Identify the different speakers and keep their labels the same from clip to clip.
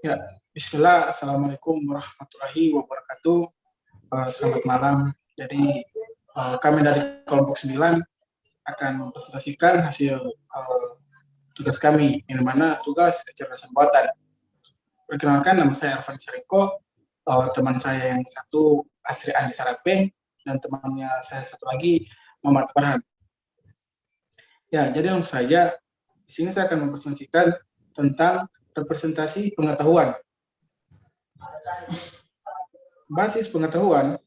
Speaker 1: Ya, Bismillah, Assalamualaikum warahmatullahi wabarakatuh. Selamat malam. Jadi, kami dari kelompok 9 akan mempresentasikan hasil tugas kami, yang mana tugas kecerdasan buatan. Perkenalkan, nama saya Arfan Sariko, teman saya yang satu Asri Andi Sarapeng, dan temannya saya satu lagi Muhammad Farhan. Ya, jadi langsung saja, di sini saya akan mempresentasikan tentang representasi pengetahuan. Basis pengetahuan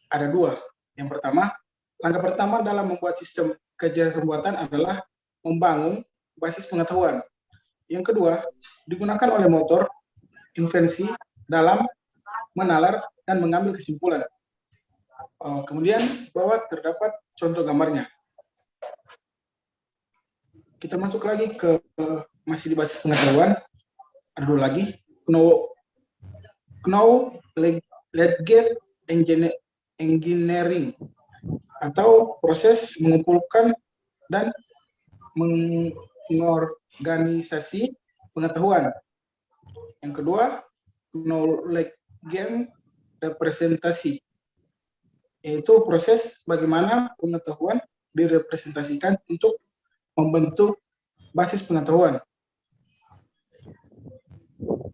Speaker 1: ada dua. Yang pertama, langkah pertama dalam membuat sistem kecerdasan buatan adalah membangun basis pengetahuan. Yang kedua, digunakan oleh motor invensi dalam menalar dan mengambil kesimpulan. Kemudian, bahwa terdapat contoh gambarnya. Kita masuk lagi ke masih di basis pengetahuan. Ada dua lagi. Knowledge engineering atau proses mengumpulkan dan mengorganisasi pengetahuan. Yang kedua, knowledge representasi, yaitu proses bagaimana pengetahuan direpresentasikan untuk membentuk basis pengetahuan.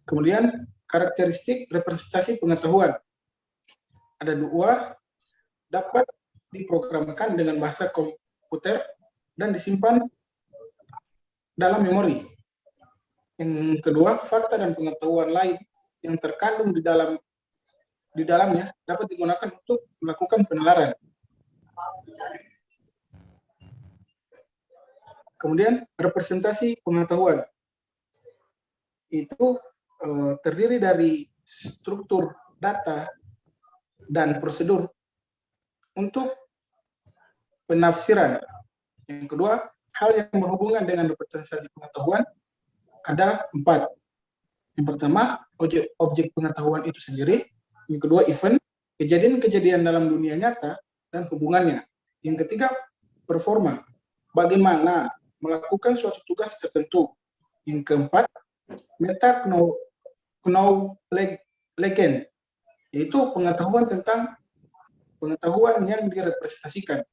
Speaker 1: Kemudian, karakteristik representasi pengetahuan. Ada dua, dapat diprogramkan dengan bahasa komputer dan disimpan dalam memori. Yang kedua, fakta dan pengetahuan lain yang terkandung di dalamnya dapat digunakan untuk melakukan penalaran. Kemudian, representasi pengetahuan. Itu terdiri dari struktur data dan prosedur untuk penafsiran. Yang kedua, hal yang berhubungan dengan representasi pengetahuan ada 4. Yang pertama, objek pengetahuan itu sendiri. Yang kedua, event, kejadian-kejadian dalam dunia nyata dan hubungannya. Yang ketiga, performa, bagaimana melakukan suatu tugas tertentu. Yang keempat, knowledge, yaitu pengetahuan tentang pengetahuan yang direpresentasikan.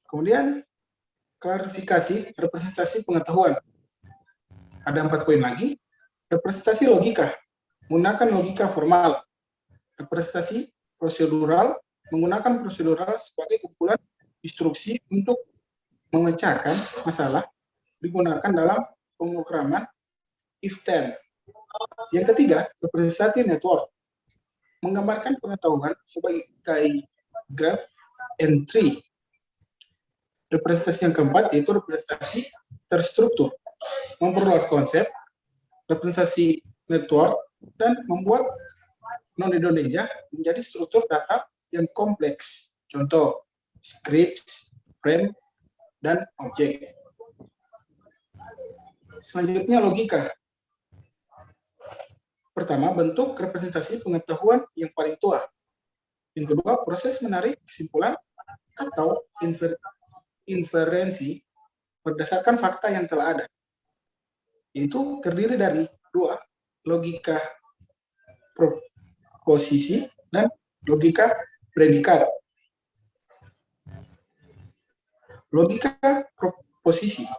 Speaker 1: Kemudian, klarifikasi representasi pengetahuan. Ada 4 poin lagi. Representasi logika, menggunakan logika formal. Representasi prosedural, menggunakan prosedural sebagai kumpulan instruksi untuk memecahkan masalah, digunakan dalam pemrograman if-then. Yang ketiga, representasi network, menggambarkan pengetahuan sebagai graph and tree. Representasi yang keempat yaitu representasi terstruktur, memperluas konsep, representasi network, dan membuat node-nodenya menjadi struktur data yang kompleks. Contoh, script, frame, dan objek. Selanjutnya logika. Pertama, bentuk representasi pengetahuan yang paling tua. Yang kedua, proses menarik kesimpulan atau inferensi berdasarkan fakta yang telah ada. Itu terdiri dari 2, logika proposisi dan logika predikat. Logika proposisi.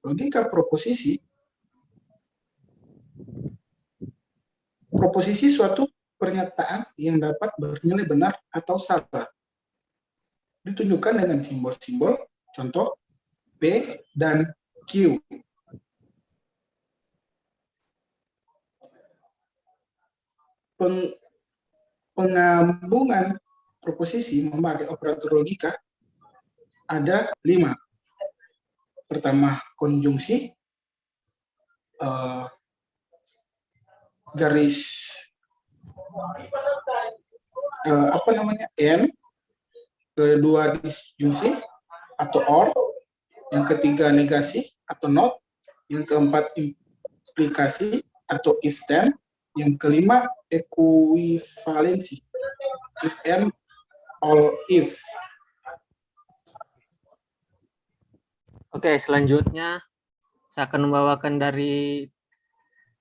Speaker 1: Logika proposisi, proposisi suatu pernyataan yang dapat bernilai benar atau salah. Ditunjukkan dengan simbol-simbol, contoh P dan Q. Penggabungan proposisi memakai operator logika ada 5. Pertama, konjungsi, garis N, kedua disjungsi atau OR, yang ketiga negasi atau not, yang keempat implikasi atau if-then, yang kelima ekuivalensi, if and all if.
Speaker 2: Oke, selanjutnya saya akan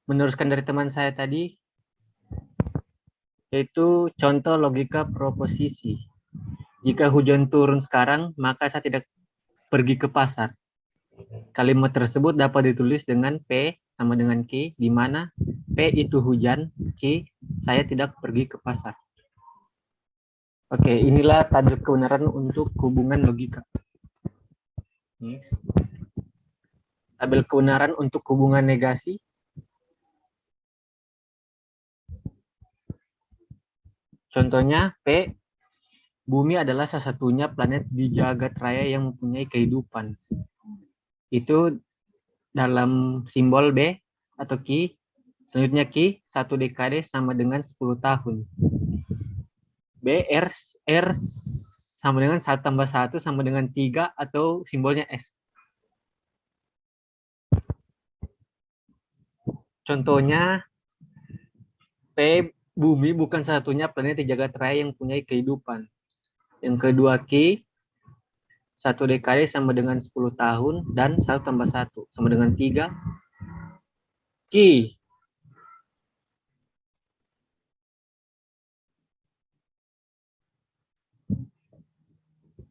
Speaker 2: meneruskan dari teman saya tadi, yaitu contoh logika proposisi. Jika hujan turun sekarang, maka saya tidak pergi ke pasar. Kalimat tersebut dapat ditulis dengan P sama dengan Q, di mana P itu hujan, Q saya tidak pergi ke pasar. Oke, inilah tabel kebenaran untuk hubungan logika. Tabel kebenaran untuk hubungan negasi. Contohnya P, Bumi adalah salah satunya planet di jagat raya yang mempunyai kehidupan. Itu dalam simbol B atau Q. Selanjutnya Q, 1 dekade sama dengan 10 tahun. B, R sama dengan 1 tambah 1 sama dengan 3 atau simbolnya S. Contohnya, P, Bumi bukan satunya planet di jagat raya yang punya kehidupan. Yang kedua, Q, 1 dekade sama dengan 10 tahun, dan 1 tambah 1 sama dengan 3. Q,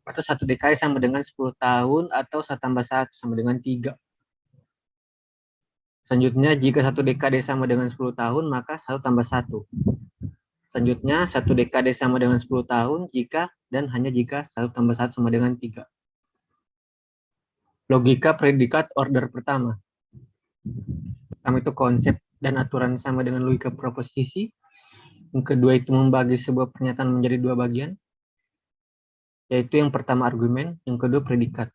Speaker 2: atau 1 dekade sama dengan 10 tahun, atau 1 tambah 1 sama dengan 3. Selanjutnya, jika 1 dekade sama dengan 10 tahun, maka 1 tambah 1. Selanjutnya, 1 dekade sama dengan 10 tahun jika dan hanya jika 1 tambah 1 sama dengan 3. Logika predikat order pertama. Pertama itu konsep dan aturan sama dengan logika proposisi. Yang kedua itu membagi sebuah pernyataan menjadi 2 bagian, yaitu yang pertama argumen, yang kedua predikat.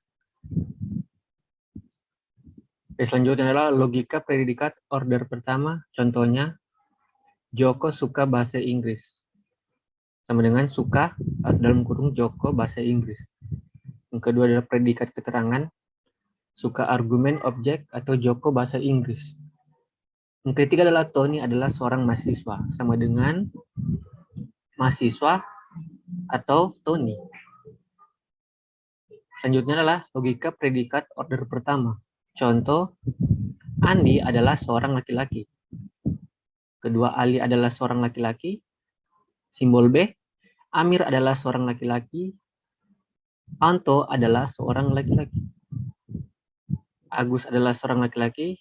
Speaker 2: Selanjutnya adalah logika predikat order pertama. Contohnya, Joko suka bahasa Inggris. Sama dengan suka atau dalam kurung Joko bahasa Inggris. Yang kedua adalah predikat keterangan, suka argumen objek atau Joko bahasa Inggris. Yang ketiga adalah Tony adalah seorang mahasiswa, sama dengan mahasiswa atau Tony. Selanjutnya adalah logika predikat order pertama. Contoh, Andi adalah seorang laki-laki. Kedua, Ali adalah seorang laki-laki. Simbol B, Amir adalah seorang laki-laki. Anto adalah seorang laki-laki. Agus adalah seorang laki-laki.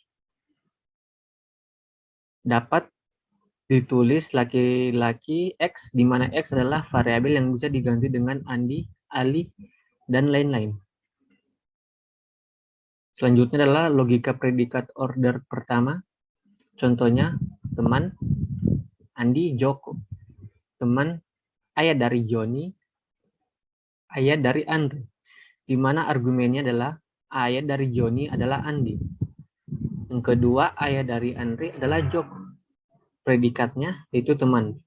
Speaker 2: Dapat ditulis laki-laki X, di mana X adalah variabel yang bisa diganti dengan Andi, Ali, dan lain-lain. Selanjutnya adalah logika predikat order pertama. Contohnya, teman Andi, Joko. Teman ayah dari Joni, ayah dari Andre. Di mana argumennya adalah ayah dari Joni adalah Andi. Yang kedua, ayah dari Andre adalah Joko. Predikatnya yaitu teman.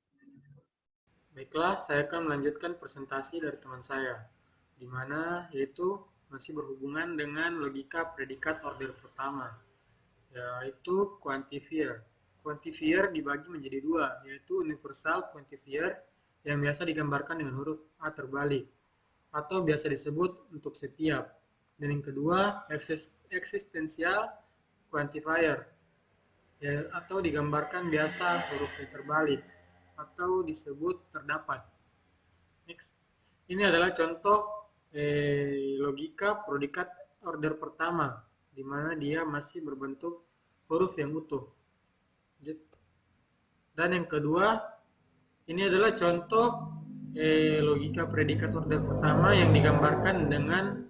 Speaker 3: Baiklah, saya akan melanjutkan presentasi dari teman saya, di mana yaitu masih berhubungan dengan logika predikat order pertama, yaitu quantifier. Quantifier dibagi menjadi 2, yaitu universal quantifier yang biasa digambarkan dengan huruf A terbalik, atau biasa disebut untuk setiap. Dan yang kedua, existential quantifier, ya, atau digambarkan biasa huruf V terbalik, atau disebut terdapat. Next. Ini adalah contoh logika predikat order pertama, di mana dia masih berbentuk huruf yang utuh. Dan yang kedua, ini adalah contoh logika predikat order pertama yang digambarkan dengan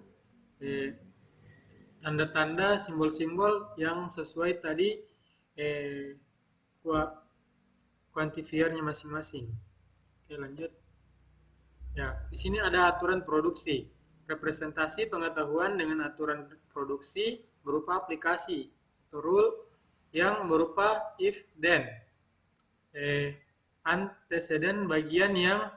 Speaker 3: tanda-tanda simbol-simbol yang sesuai tadi kuantifiernya masing-masing. Oke, lanjut. Ya, di sini ada aturan produksi. Representasi pengetahuan dengan aturan produksi berupa aplikasi atau rule yang berupa if then. Antecedent bagian yang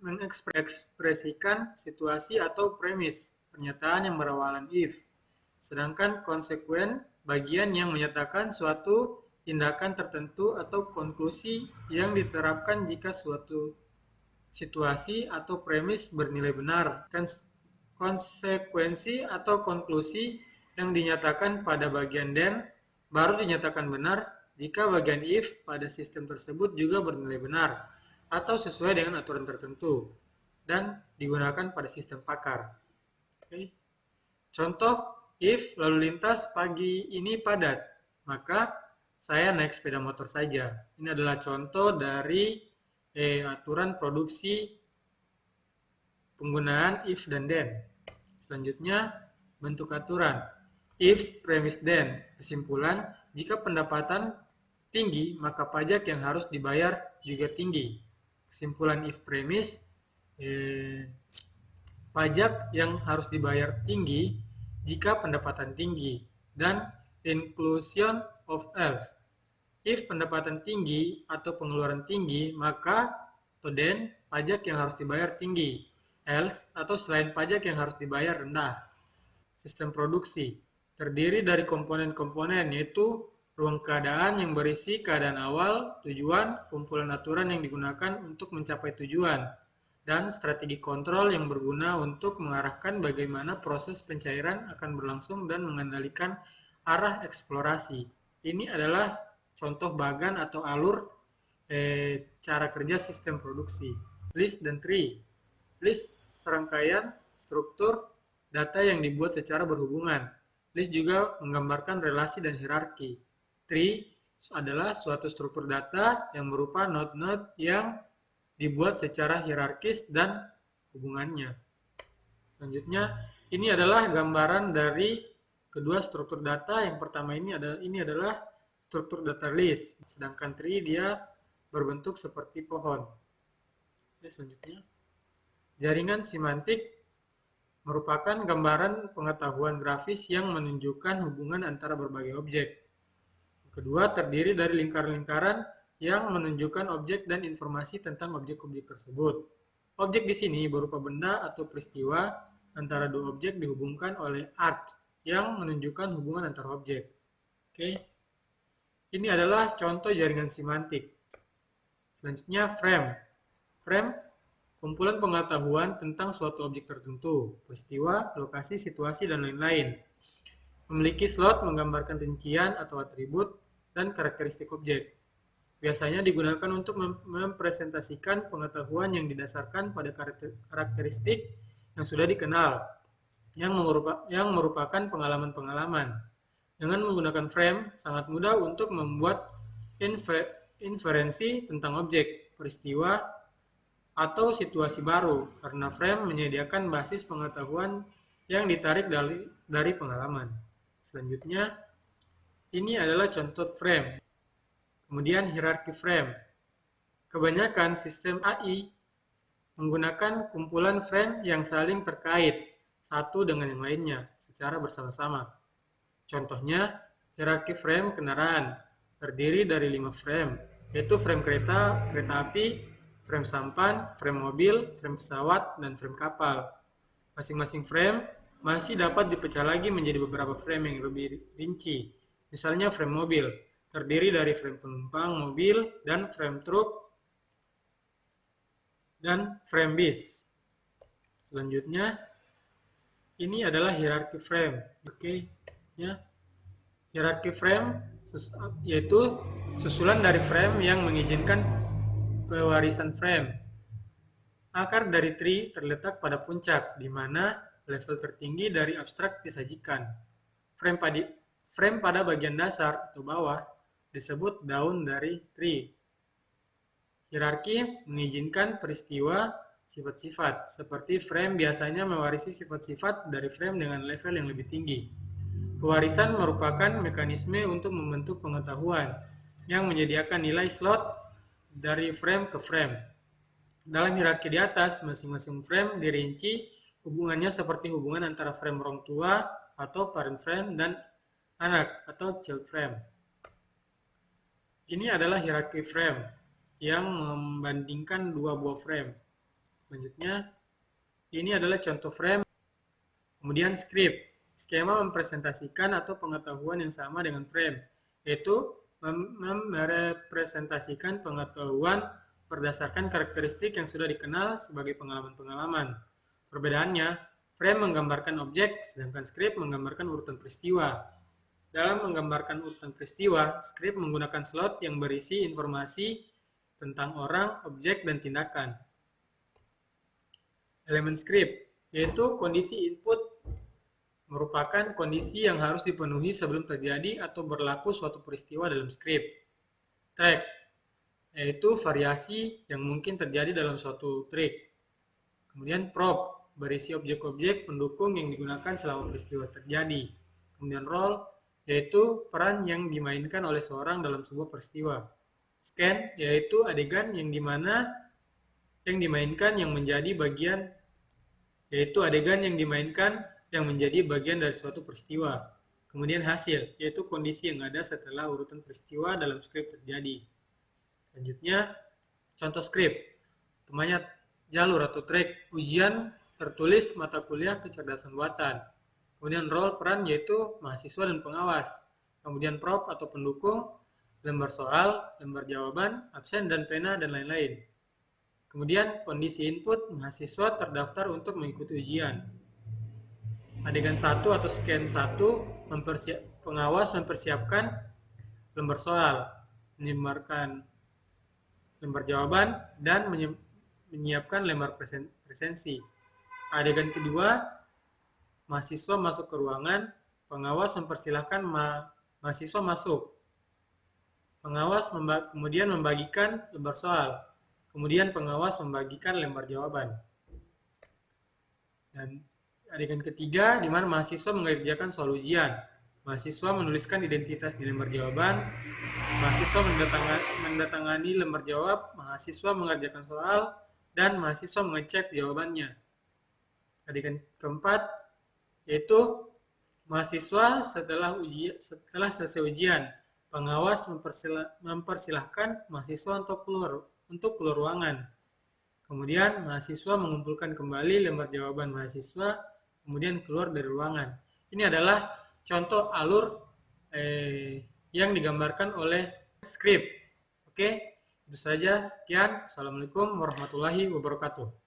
Speaker 3: mengekspresikan situasi atau premis pernyataan yang berawalan if. Sedangkan konsekuen bagian yang menyatakan suatu tindakan tertentu atau konklusi yang diterapkan jika suatu situasi atau premis bernilai benar. Kan konsekuensi atau konklusi yang dinyatakan pada bagian then baru dinyatakan benar jika bagian if pada sistem tersebut juga bernilai benar atau sesuai dengan aturan tertentu dan digunakan pada sistem pakar. Oke. Contoh, if lalu lintas pagi ini padat, maka saya naik sepeda motor saja. Ini adalah contoh dari aturan produksi penggunaan if dan then. Selanjutnya, bentuk aturan. If, premise, then. Kesimpulan, jika pendapatan tinggi, maka pajak yang harus dibayar juga tinggi. Kesimpulan if premise, pajak yang harus dibayar tinggi jika pendapatan tinggi. Dan inclusion of else. If pendapatan tinggi atau pengeluaran tinggi, maka atau then pajak yang harus dibayar tinggi. Else atau selain pajak yang harus dibayar rendah. Sistem produksi terdiri dari komponen-komponen yaitu ruang keadaan yang berisi keadaan awal, tujuan, kumpulan aturan yang digunakan untuk mencapai tujuan, dan strategi kontrol yang berguna untuk mengarahkan bagaimana proses pencairan akan berlangsung dan mengendalikan arah eksplorasi. Ini adalah contoh bagan atau alur cara kerja sistem produksi. List dan tree. List serangkaian struktur data yang dibuat secara berhubungan. List juga menggambarkan relasi dan hierarki. Tree adalah suatu struktur data yang berupa node-node yang dibuat secara hierarkis dan hubungannya. Selanjutnya, ini adalah gambaran dari kedua struktur data. Yang pertama ini adalah struktur data list, sedangkan tree dia berbentuk seperti pohon. Oke, selanjutnya. Jaringan semantik merupakan gambaran pengetahuan grafis yang menunjukkan hubungan antara berbagai objek. Kedua, terdiri dari lingkaran-lingkaran yang menunjukkan objek dan informasi tentang objek-objek tersebut. Objek di sini berupa benda atau peristiwa antara dua objek dihubungkan oleh arch yang menunjukkan hubungan antara objek. Oke. Ini adalah contoh jaringan semantik. Selanjutnya, frame. Frame kumpulan pengetahuan tentang suatu objek tertentu, peristiwa, lokasi, situasi, dan lain-lain. Memiliki slot menggambarkan rincian atau atribut dan karakteristik objek. Biasanya digunakan untuk mempresentasikan pengetahuan yang didasarkan pada karakteristik yang sudah dikenal, yang merupakan pengalaman-pengalaman. Dengan menggunakan frame, sangat mudah untuk membuat inferensi tentang objek, peristiwa, atau situasi baru, karena frame menyediakan basis pengetahuan yang ditarik dari pengalaman. Selanjutnya, ini adalah contoh frame. Kemudian hierarki frame. Kebanyakan sistem AI menggunakan kumpulan frame yang saling terkait satu dengan yang lainnya secara bersama-sama. Contohnya, hierarki frame kendaraan terdiri dari 5 frame, yaitu frame kereta api, frame sampan, frame mobil, frame pesawat, dan frame kapal. Masing-masing frame masih dapat dipecah lagi menjadi beberapa frame yang lebih rinci. Misalnya frame mobil, terdiri dari frame penumpang mobil dan frame truk dan frame bis. Selanjutnya, ini adalah hierarki frame. Oke, ya. Hierarki frame yaitu susulan dari frame yang mengizinkan pewarisan frame. Akar dari tree terletak pada puncak, di mana level tertinggi dari abstrak disajikan. Frame pada bagian dasar atau bawah disebut daun dari tree. Hierarki mengizinkan peristiwa sifat-sifat, seperti frame biasanya mewarisi sifat-sifat dari frame dengan level yang lebih tinggi. Pewarisan merupakan mekanisme untuk membentuk pengetahuan yang menyediakan nilai slot dari frame ke frame. Dalam hierarki di atas, masing-masing frame dirinci hubungannya seperti hubungan antara frame orang tua atau parent frame dan anak atau child frame. Ini adalah hierarki frame yang membandingkan dua buah frame. Selanjutnya, ini adalah contoh frame. Kemudian script, skema mempresentasikan atau pengetahuan yang sama dengan frame, yaitu merepresentasikan pengetahuan berdasarkan karakteristik yang sudah dikenal sebagai pengalaman-pengalaman. Perbedaannya, Frame menggambarkan objek, sedangkan script menggambarkan urutan peristiwa. Dalam menggambarkan urutan peristiwa, script menggunakan slot yang berisi informasi tentang orang, objek, dan tindakan. Elemen script, yaitu kondisi input merupakan kondisi yang harus dipenuhi sebelum terjadi atau berlaku suatu peristiwa dalam script. Track, yaitu variasi yang mungkin terjadi dalam suatu track. Kemudian prop, berisi objek-objek pendukung yang digunakan selama peristiwa terjadi. Kemudian role, yaitu peran yang dimainkan oleh seorang dalam sebuah peristiwa. Scan, yaitu adegan yang dimainkan yang menjadi bagian dari suatu peristiwa. Kemudian hasil, yaitu kondisi yang ada setelah urutan peristiwa dalam skrip terjadi. Selanjutnya, contoh skrip. Utamanya jalur atau track ujian tertulis mata kuliah kecerdasan buatan. Kemudian role peran yaitu mahasiswa dan pengawas. Kemudian prop atau pendukung, lembar soal, lembar jawaban, absen dan pena, dan lain-lain. Kemudian kondisi input, mahasiswa terdaftar untuk mengikuti ujian. Adegan 1 atau scan 1, pengawas mempersiapkan lembar soal, menyebarkan lembar jawaban, dan menyiapkan lembar presensi. Adegan kedua, mahasiswa masuk ke ruangan, pengawas mempersilahkan mahasiswa masuk. Pengawas kemudian membagikan lembar soal. Kemudian pengawas membagikan lembar jawaban. Dan adegan ketiga, di mana mahasiswa mengerjakan soal ujian. Mahasiswa menuliskan identitas di lembar jawaban. Mahasiswa mendatangani lembar jawab. Mahasiswa mengerjakan soal. Dan mahasiswa mengecek jawabannya. Adegan keempat, yaitu mahasiswa setelah selesai ujian, pengawas mempersilahkan mahasiswa untuk keluar ruangan. Kemudian mahasiswa mengumpulkan kembali lembar jawaban mahasiswa, kemudian keluar dari ruangan. Ini adalah contoh alur yang digambarkan oleh script. Oke, itu saja. Sekian. Assalamualaikum warahmatullahi wabarakatuh.